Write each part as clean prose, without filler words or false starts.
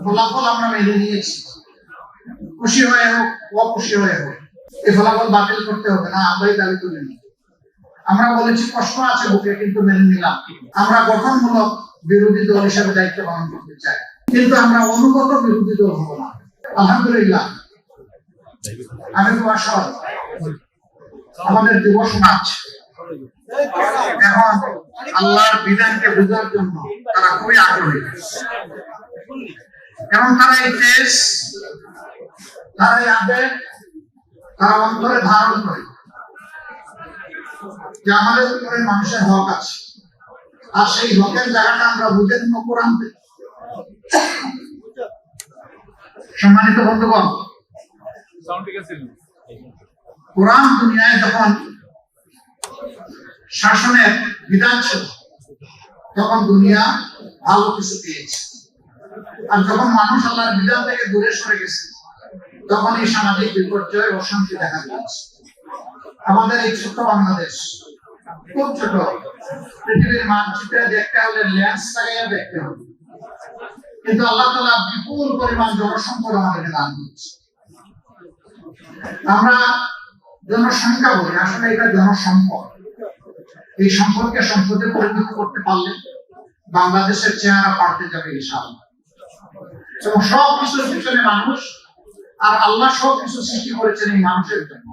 ফলাফল আমরা মেনে নিয়েছি, খুশি হয়ে হোক অখুশি হয়ে হোক, এই ফলাফল বাতিল করতে হবে না, আমরাই দাবি তুলে নিই। আমরা বলেছি কষ্ট আছে বুকে, কিন্তু মেনে নিলাম। আমরা গঠনমূলক বিরোধী দল হিসেবে দায়িত্ব পালন করতে চাই, কিন্তু আমরা অনুগত বিরোধী দল হবো না। আলহামদুলিল্লাহ, আমি তো আশাবাদী আমাদের যুব সমাজ এখন আল্লাহর বিধানকে বোঝার জন্য তারা খুবই আগ্রহী, এবং তারা এই দেশ, তারা এই আবেগ, তারা অন্তরে ধারণ করে যে আমাদের উপরে মানুষের হক আছে, আর সেই হকের জায়গাটা আমরা বুঝে নিব কোরআন থেকে। সম্মানিত বন্ধুগণ, কোরআন দুনিয়ায় যখন শাসনের বিধান ছিল তখন দুনিয়া ভালো কিছু পেয়েছে, আর যখন মানুষ আল্লাহর বিধান থেকে দূরে সরে গেছে তখন এই সামাজিক বিপর্যয় অশান্তি দেখা দিয়েছে। আমাদের এই ছোট্ট বাংলাদেশ, খুব ছোট, পৃথিবীর মানচিত্রে দেখতে হলে লেন্স লাগাইয়া দেখতে হবে, কিন্তু আল্লাহ তাআলা বিপুল পরিমাণ জনসম্পদ আমাদেরকে দান করেছে। আমরা জনসংখ্যা বলি, আসলে এটা জনসম্পদ। এই সম্পদকে সম্পদে পরিণত করতে পারলে বাংলাদেশের চেহারা পাল্টে যাবে ইনশাআল্লাহ। এবং সব কিছুর পিছনে মানুষ, আর আল্লাহ সব কিছু সৃষ্টি করেছেন এই মানুষের জন্য।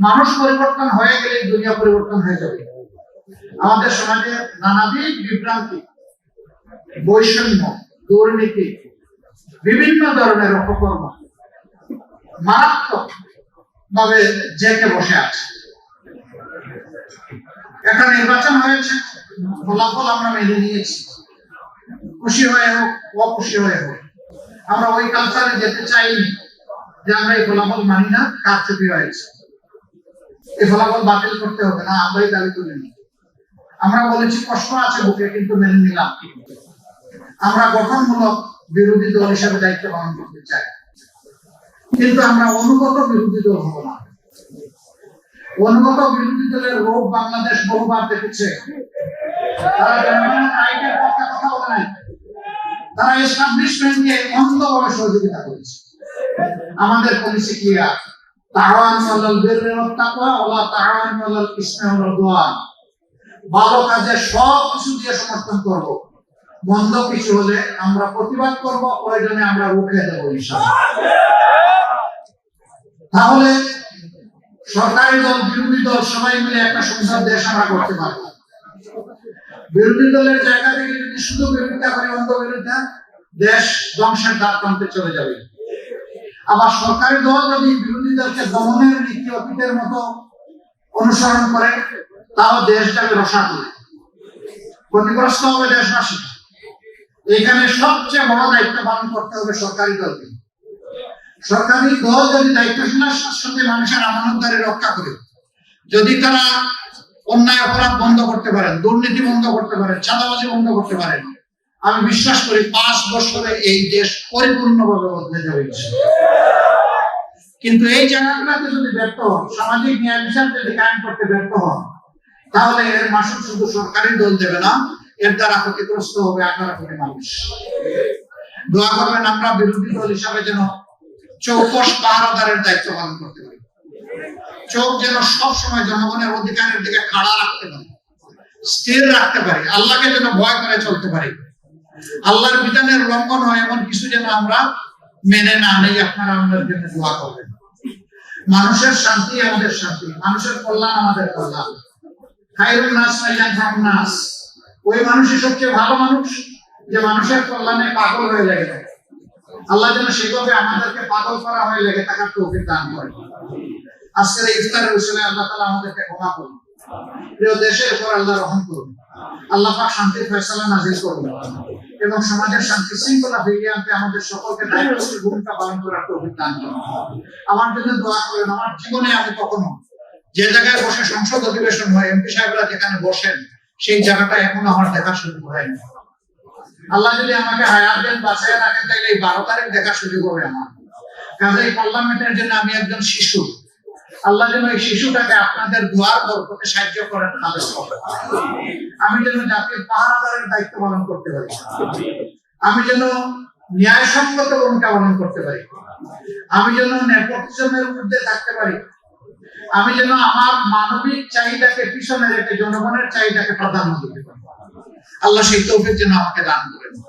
মানুষ পরিবর্তন হয়ে গেলে দুনিয়া পরিবর্তন হয়ে যাবে। আমাদের সমাজে নানাবিধ বিভ্রান্তি, বৈষম্য, দুর্নীতি, বিভিন্ন ধরনের অপকর্ম মারাত্মক ভাবে জেঁকে বসে আছে। একটা নির্বাচন হয়েছে, ফলাফল আমরা মেনে নিয়েছি, খুশি হয়ে হোক অখুশি হয়ে হোক। আমরা ওই কালচারে যেতে চাই যে আমরা এই ফলাফল মানি না, কারচুপি হয়েছে, এই ফলাফল বাতিল করতে হবে না, আমরাই দাবি তুলে নিই। আমরা বলেছি কষ্ট আছে বুকে, কিন্তু মেনে নিলাম। আমরা গঠনমূলক বিরোধী দল হিসেবে দায়িত্ব পালন করতে চাই, কিন্তু আমরা অনুগত বিরোধী দল হবো না। অনুগত বিরোধী দলের রূপ বাংলাদেশ বহুবার দেখেছে। তারা জনগণের রাইটের পক্ষে কথা বলে নাই, তারা এস্টাবলিশমেন্টকে অন্ধভাবে সহযোগিতা করেছে। আমাদের পলিসি ক্লিয়ার, তাআওয়ানু আলাল বিররি ওয়াত তাকওয়া ওয়া লা তাআওয়ানু আলাল ইসমি ওয়াল উদওয়ান। ভালো কাজে সব কিছু দিয়ে সমর্থন করব, মন্দ কিছু হলে আমরা প্রতিবাদ করব, প্রয়োজনে আমরা রুখে দেব ইনশাআল্লাহ। তাহলে সরকারি দল, বিরোধী দল সবাই মিলে একটা সুন্দর দেশ আমরা করতে পারব। বিরোধী দলের জায়গা থেকে যদি শুধু বিরোধিতা করে, অন্ধ বিরোধিতা, দেশ ধ্বংসের দ্বার প্রান্তে চলে যাবে। আবার সরকারি দল যদি বিরোধী দলকে দমনের নীতি অতীতের মতো অনুসরণ করে, তাও দেশ যাবে রসাতলে, ক্ষতিগ্রস্ত হবে দেশবাসী। এখানে সবচেয়ে বড় দায়িত্ব পালন করতে হবে সরকারি দলকে। সরকারি দল যদি দায়িত্বশীলতার সাথে মানুষের আমানতদারি রক্ষা করে, যদি তারা অন্যায় অপরাধ বন্ধ করতে পারেন, দুর্নীতি বন্ধ করতে পারেন, চাঁদাবাজি বন্ধ করতে পারেন, আমি বিশ্বাস করি 5 বছরে এই দেশ পরিপূর্ণভাবে বদলে যাবে। কিন্তু এই জায়গাগুলোতে যদি ব্যর্থ হন, সামাজিক ন্যায় বিচার যদি কায়েম করতে ব্যর্থ হন, তাহলে এর মাসুল শুধু সরকারি দল দেবে না, এর দ্বারা ক্ষতিগ্রস্ত হবে 18 কোটি মানুষ। দোয়া করবেন আমরা বিরোধী দল হিসাবে যেন চৌকস পাহারাদারের দায়িত্ব পালন করতে পারি। চোখ যেন সব সময় জনগণের অধিকারের দিকে খাড়া রাখতে পারি, স্থির রাখতে পারি, আল্লাহকে যেন ভয় করে চলতে পারি। আল্লাহর বিধানের লঙ্ঘন হয় এমন কিছু যেন আমরা মেনে না নেই। আপনারা আমাদের জন্য দোয়া করবেন। মানুষের শান্তি আমাদের শান্তি, মানুষের কল্যাণ আমাদের কল্যাণ। খায়রুন নাস ইয়ানফাউন নাস, ওই মানুষই সবচেয়ে ভালো মানুষ যে মানুষের কল্যাণে পাগল হয়ে লেগে থাকে। আল্লাহ যেন সেভাবে আমাদেরকে পাগল করা হয়ে লেগে থাকার তৌফিক দান করেন। আজকের এই ইফতারের উসিলায় আল্লাহ তাআলা আমাদেরকে ক্ষমা করুন। প্রিয় দেশের উপর আল্লাহ রহম করুন। আল্লাহ পাক শান্তির ফয়সালা নাযিল করুন এবং সমাজের শান্তি শৃঙ্খলা ফিরিয়ে আনতে আমাদের সকলকে দায়িত্বশীল ভূমিকা পালন করার তৌফিক দান করুন। আমার জন্য দোয়া করেন। আমার জীবনে আমি কখনো যে জায়গায় বসে সংসদ অধিবেশন হয়, এমপি সাহেবরা যেখানে বসেন, সেই জায়গাটা এখনো আমার দেখা শুরু হয়নি। আল্লাহ যদি আমাকে হায়াত দেন, বাঁচায় রাখেন, তাহলে এই 12 তারিখ দেখা শুরু হবে আমার। কাজেই পার্লামেন্টের জন্য আমি একজন শিশু। আল্লাহ যেন এই শিশুটাকে আপনাদের দোয়ার বরকতে সাহায্য করেন, খালেস করেন। আমি যেন জাতির পাহারাদারের দায়িত্ব পালন করতে পারি। আমি যেন ন্যায়সঙ্গত ভূমিকা পালন করতে পারি, আমি যেন নেপোটিজমের মধ্যে থাকতে পারি, আমি যেন আমার মানবিক চাহিদাকে পিছনে রেখে জনগণের চাহিদাকে প্রাধান্য দিতে পারি। আল্লাহ সেই তৌফিক যেন আমাকে দান করে।